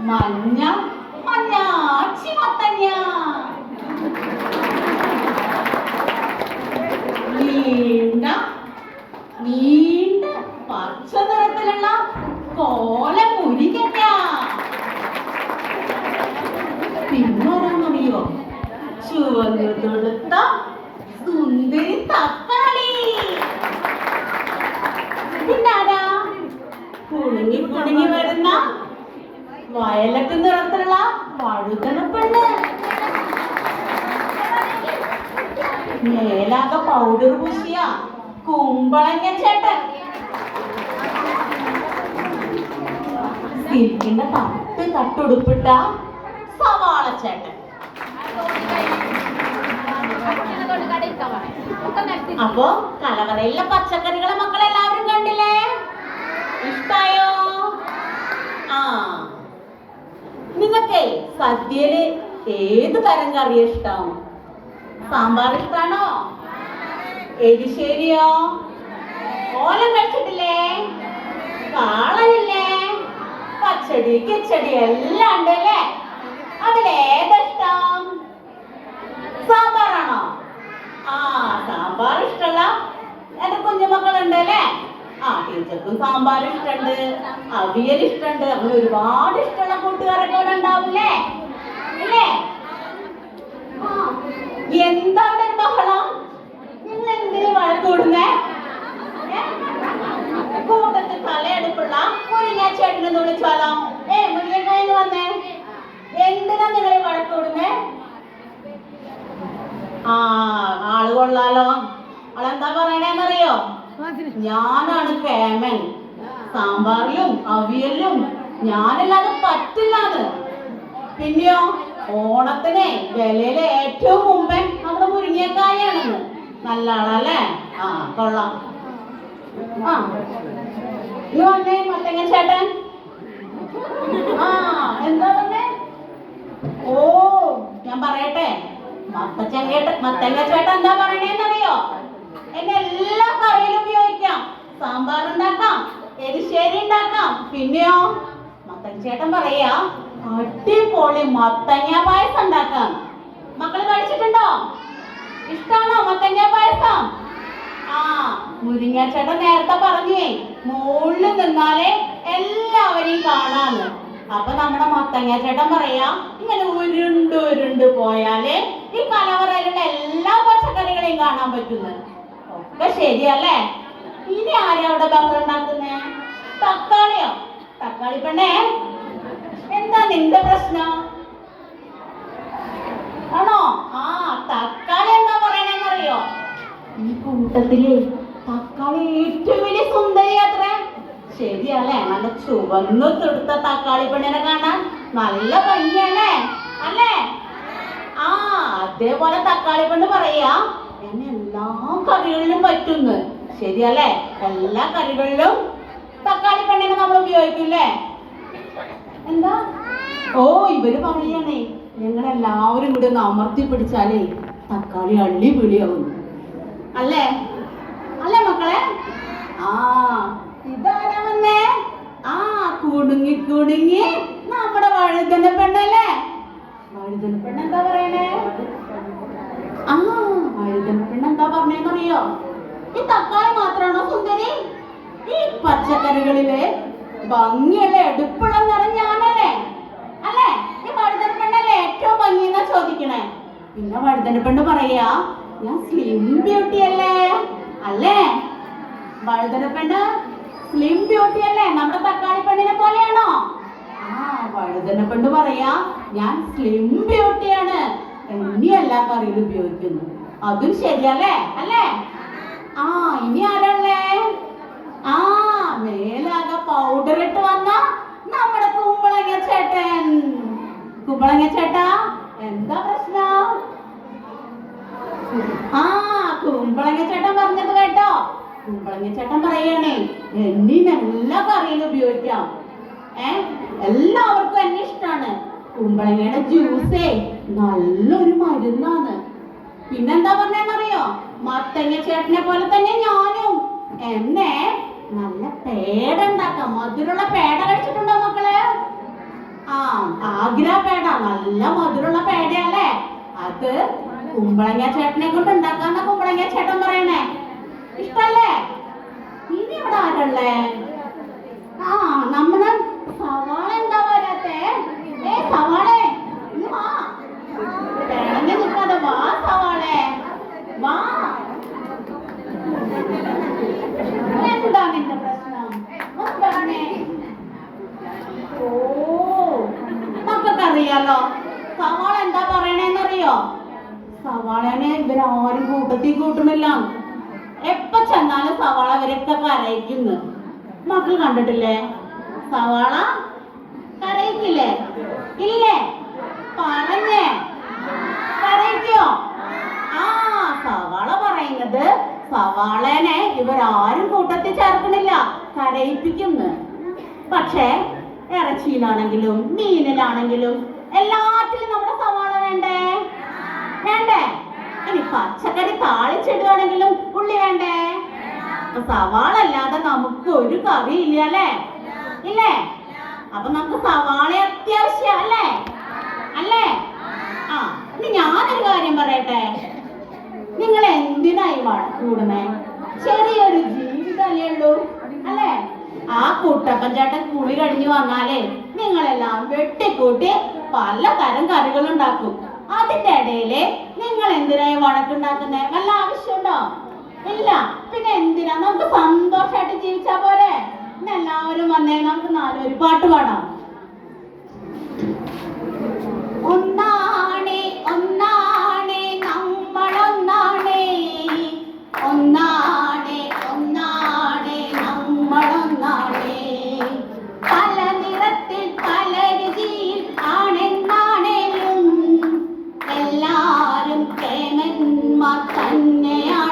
മഞ്ഞ മഞ്ഞാച്ചി മത്തങ്ങ, നീണ്ട നീണ്ട പച്ച നിറത്തിലുള്ള കോല മുരിങ്ങ, പിന്നൊരാന്നറിയോ ചുവന്നു തൊടുത്ത സുന്ദരി തക്കാളി, പിന്നാരാ കുണുങ്ങി കുണുങ്ങി വരുന്ന വയലറ്റ് നിറത്തിലുള്ള വഴുതനപ്പെണ്ണ്, മേലാകെ പൗഡർ പൂശിയ കുമ്പളങ്ങ ചേട്ടൻ, സിൽക്കിന്റെ തട്ടുടുപ്പിട്ട സവാള ചേട്ടൻ. അപ്പോ കലവറയിലെ പച്ചക്കറികളെ മക്കളെല്ലാവരും കണ്ടില്ലേ? ഇഷ്ടായോ? ആ, നിങ്ങൾക്കേ സദ്യയില് ഏത് തരം കറിയ ഇഷ്ടം? സാമ്പാർ ഇഷ്ടാണോ? എരിശ്ശേരിയോ? ഓലം കഴിച്ചിട്ടില്ലേ? കാളനില്ലേ? പച്ചടി കിച്ചടി എല്ലാം ഉണ്ടല്ലേ? അതിലേതിഷ്ടം? സാമ്പാറാണോ? ആ, സാമ്പാർ ഇഷ്ടമുള്ള എന്റെ കുഞ്ഞുമക്കളുണ്ടല്ലേ? ആ, ടീച്ചർക്കും സാമ്പാർ ഇഷ്ടമുണ്ട്, അവിയൽ ഇഷ്ടമുണ്ട്, അങ്ങനെ ഒരുപാട് ഇഷ്ടമുള്ള കൂട്ടുകാരൊക്കെ ഇവിടെ ഉണ്ടാവില്ലേ? ഇല്ലേ? എന്താ അവിടെ ഒരു ബഹളം? നിങ്ങൾ എന്തിനു വഴക്കൂടുന്നേ? കൂട്ടത്തിൽ തലയെടുപ്പുള്ള മുരിങ്ങാച്ചേട്ടനെന്ന് വിളിച്ചാലോ? മുരിങ്ങക്കായെന്ന് വന്നേ. എന്തിനാ നിങ്ങൾ വഴക്കൂടുന്നേ? ആ, ആള് കൊള്ളാലോ. ആളെന്താ പറയണേന്നറിയോ? ഞാനാണ് കേമൻ, സാമ്പാറിലും അവിയലും ഞാനല്ലാതെ പറ്റില്ലാന്ന്. പിന്നെയോ ഓണത്തിന് വിലയിലെ ഏറ്റവും മുമ്പേ നമ്മുടെ മുരിങ്ങക്കായാണെന്ന്. നല്ല ആളല്ലേ? ആ, കൊള്ളാം. ആ, ഇത് വന്നേ മത്തങ്ങ ചേട്ടൻ. ആ, എന്താ പറഞ്ഞേ? ഓ, ഞാൻ പറയട്ടെ. മത്തങ്ങ ചേട്ടൻ എന്താ പറയണേന്നറിയോ? എന്നെ എല്ലാ കറിയിലും ഉപയോഗിക്കാം. സാമ്പാർ ഉണ്ടാക്കാം, എരിശ്ശേരി ഉണ്ടാക്കാം. പിന്നെയോ മത്തങ്ങ ചേട്ടൻ പറയാ അടിപൊളി മത്തങ്ങ പായസം ഉണ്ടാക്കാം. മക്കള് കഴിച്ചിട്ടുണ്ടോ? ഇഷ്ടാണോ മത്തങ്ങ പായസം? ആ, മുരിങ്ങ ചേട്ടൻ നേരത്തെ പറഞ്ഞേ മുകളിൽ നിന്നാലേ എല്ലാവരെയും കാണാന്ന്. അപ്പൊ നമ്മുടെ മത്തങ്ങ ചേട്ടൻ പറയാ ഇങ്ങനെ ഉരുണ്ട് പോയാലേ ഈ കലവറയിലുള്ള എല്ലാ പച്ചക്കറികളെയും കാണാൻ പറ്റുന്നു. ഒക്കെ ശരിയല്ലേ? ഇനി ആരാ അവിടെ ബഹളം ഉണ്ടാക്കുന്നേ? തക്കാളിയോ? തക്കാളി പെണ്ണേ, എന്താ നിന്റെ പ്രശ്നം? ആണോ? ആ, തക്കാളി എന്താ പറയണെന്നറിയോ? ഈ കൂട്ടത്തില് തക്കാളി ഏറ്റവും വലിയ സുന്ദരി അത്രേ. ശരിയല്ലേ? നല്ല ചുവന്നു തൊടുത്ത തക്കാളി പെണ്ണിനെ കാണാൻ നല്ല ഭംഗിയല്ലേ? അല്ലേ? ആ, അതേപോലെ തക്കാളി പെണ്ണ് പറയാ എന്നെ എല്ലാ കറികളിലും പറ്റുന്നു. ശരിയല്ലേ? എല്ലാ കറികളിലും തക്കാളി പെണ്ണിനെ നമ്മൾ ഉപയോഗിക്കില്ലേ? എന്താ? ഓ, ഇവര് പറയണേ ഞങ്ങളെല്ലാവരും കൂടി ഒന്ന് അമർത്തി പിടിച്ചാലേ തക്കാളി അള്ളി പിളിയാവുന്നു. അല്ലേ? അല്ലേ മക്കളെ? ആ, ഇതാരാ വന്നേ? ആ, കുടുങ്ങി നമ്മുടെ വഴുതന പെണ്ണല്ലേ? വഴുതന പെണ്ണ് എന്താ പറയണേ? ആ, വഴുതന പെണ്ണ് എന്താ പറഞ്ഞേന്നറിയോ? ഈ തക്കാളി മാത്രമാണോ സുന്ദരി? ഈ പച്ചക്കറികളില് ഭംഗിയുള്ള എടുപ്പുള്ള നിറം ഞാനല്ലേ? അല്ലേ? ഈ വഴുതന പെണ്ണല്ലേ ഏറ്റവും ഭംഗിയെന്നാ ചോദിക്കണേ. പിന്നെ വഴുതന പെണ്ണ് പറയാ ഞാൻ സ്ലിം ബ്യൂട്ടി അല്ലേ? അല്ലേ? വഴുതന പെണ്ണ് സ്ലിം ബ്യൂട്ടി അല്ലേ? നമ്മുടെ തക്കാളി പെണ്ണിനെ പോലെയാണോ? ആ, വഴുതന പെണ്ണ് പറയാ ഞാൻ സ്ലിം ബ്യൂട്ടിയാണ്, എന്നെ എല്ലാ കറിയിലും ഉപയോഗിക്കുന്നു. അതും ശരിയല്ലേ? അല്ലേ? ആ, ഇനി ആരല്ലേ? ആ, മേലാകെ പൗഡർ ഇട്ട് വന്ന നമ്മുടെ കുമ്പളങ്ങ ചേട്ടൻ. കുമ്പളങ്ങ ചേട്ടാ, എന്താ പ്രശ്നം? ആ, കുമ്പളങ്ങ ചേട്ടൻ പറഞ്ഞത് കേട്ടോ? കുമ്പളങ്ങ ചേട്ടൻ പറയണേ എന്നെ എല്ലാ കറിയിലും ഉപയോഗിക്കാം. എല്ലാവർക്കും എന്നെ ഇഷ്ടമാണ്. കുമ്പളങ്ങയുടെ ജ്യൂസേ നല്ലൊരു മരുന്നാണ്. പിന്നെന്താ പറഞ്ഞെന്നറിയോ? മത്തങ്ങ ചേട്ടനെ പോലെ തന്നെ ഞാനും എന്നെ നല്ല പേട ഉണ്ടാക്കാം. മധുരമുള്ള പേട കഴിച്ചിട്ടുണ്ടോ മക്കളെ? ചേർത്ത് കുമ്പളങ്ങ ചേട്ടനെ കൊണ്ട് ഉണ്ടാക്കാന്ന കുമ്പളങ്ങ ചേട്ടൻ പറയണേ. ഇഷ്ടല്ലേ? ഇനി ഇവിടെ ആരല്ലേ? ആ നമ്മള് സവാള എന്താ വരാത്തെ? സവാളെ വാ, വേണമെങ്കിൽ നിൽക്കാതെ വാ സവാളെ വാ. എന്താ നിന്റെ പ്രശ്നം? പറഞ്ഞേ. ഓ മക്കൾക്കറിയാലോ സവാള എന്താ പറയണേന്നറിയോ? സവാളനെ ഇവരാരും കൂട്ടത്തിൽ കൂട്ടണില്ല. എപ്പ ചെന്നാലും സവാള ഇവരൊക്കെ കരയിക്കുന്നു. മക്കൾ കണ്ടിട്ടില്ലേ? സവാള കരയിക്കില്ലേ? ഇല്ലേ? പറഞ്ഞേ, കരയിക്കോ? ആ സവാള പറയുന്നത് സവാളനെ ഇവരാരും കൂട്ടത്തിൽ ചേർക്കണില്ല, കരയിപ്പിക്കുന്നു. പക്ഷേ ഇറച്ചിയിലാണെങ്കിലും മീനിലാണെങ്കിലും എല്ലാറ്റിലും നമ്മുടെ സവാള വേണ്ടേ? വേണ്ടേ? ഇനി പച്ചക്കറി താളിച്ചിടുകയാണെങ്കിലും ഉള്ളി വേണ്ടേ? സവാള അല്ലാതെ നമുക്ക് ഒരു കറി ഇല്ല അല്ലേ? ഇല്ലേ? അപ്പൊ നമുക്ക് സവാള അത്യാവശ്യം അല്ലേ? അല്ലേ? ആ ഇനി ഞാനൊരു കാര്യം പറയട്ടെ. നിങ്ങൾ എന്തിനായി കൂടുന്നേ? ചെറിയൊരു ജീവിതമല്ലേ ഉള്ളൂ അല്ലേ? ആ കുട്ടപ്പൻ ചേട്ടൻ കുളി കഴിഞ്ഞു വന്നാലേ നിങ്ങളെല്ലാം വെട്ടിക്കൂട്ടി പലതരം കറികൾ ഉണ്ടാക്കും. അതിന്റെ ഇടയില് നിങ്ങൾ എന്തിനായി വഴക്കുണ്ടാക്കുന്നേ? വല്ല ആവശ്യമുണ്ടോ? ഇല്ല. പിന്നെ എന്തിനാ? നമുക്ക് സന്തോഷമായിട്ട് ജീവിച്ചാ പോരെ? ഇന്ന് എല്ലാവരും വന്നേ, നമുക്ക് നാലൊരു പാട്ട് പാടാം. ഒന്നാണേ ഒന്നാണേ നമ്മളൊന്നാണേ, ഒന്നാണേ ഒന്നാണേ നമ്മളൊന്നാണേ, പല നിറത്തിൽ പല രുചിയിൽ ആണെന്നാണേലും എല്ലാരും പ്രേമന്മാർ തന്നെയാണ്.